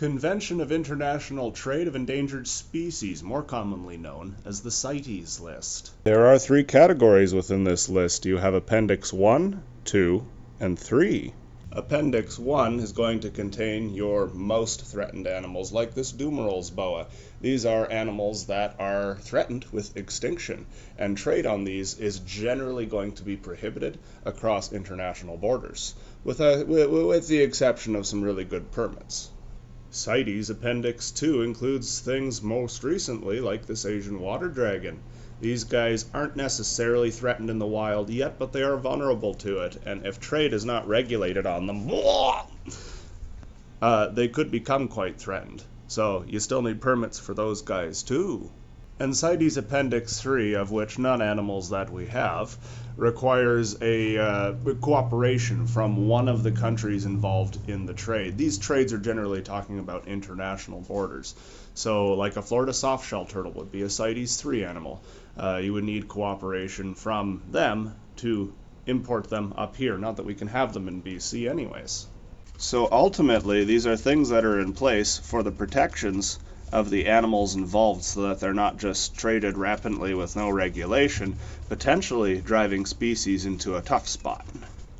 Convention of International Trade of Endangered Species, more commonly known as the CITES list. There are 3 categories within this list. You have Appendix 1, 2, and 3. Appendix 1 is going to contain your most threatened animals, like this Dumeral's boa. These are animals that are threatened with extinction, and trade on these is generally going to be prohibited across international borders, with the exception of some really good permits. CITES Appendix 2 includes things most recently, like this Asian water dragon. These guys aren't necessarily threatened in the wild yet, but they are vulnerable to it, and if trade is not regulated on them, they could become quite threatened. So you still need permits for those guys too. And CITES Appendix 3, of which none animals that we have, requires a cooperation from one of the countries involved in the trade. These trades are generally talking about international borders. So like a Florida softshell turtle would be a CITES 3 animal. You would need cooperation from them to import them up here. Not that we can have them in BC anyways. So ultimately, these are things that are in place for the protections of the animals involved so that they're not just traded rapidly with no regulation, potentially driving species into a tough spot.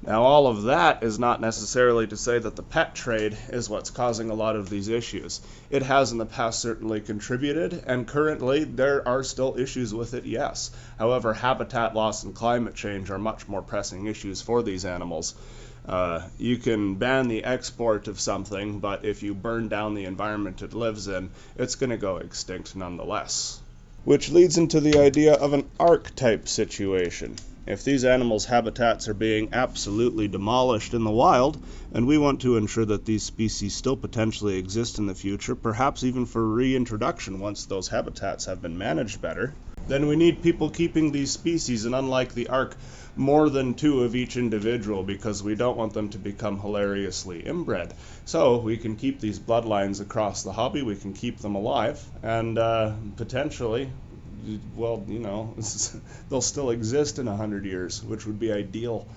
Now, all of that is not necessarily to say that the pet trade is what's causing a lot of these issues. It has in the past certainly contributed, and currently there are still issues with it, yes. However, habitat loss and climate change are much more pressing issues for these animals. You can ban the export of something, but if you burn down the environment it lives in, it's going to go extinct nonetheless. Which leads into the idea of an archetype situation. If these animals' habitats are being absolutely demolished in the wild, and we want to ensure that these species still potentially exist in the future, perhaps even for reintroduction once those habitats have been managed better, then we need people keeping these species, and unlike the ARC, more than 2 of each individual, because we don't want them to become hilariously inbred. So we can keep these bloodlines across the hobby, we can keep them alive, and potentially, well, you know, they'll still exist in 100 years, which would be ideal.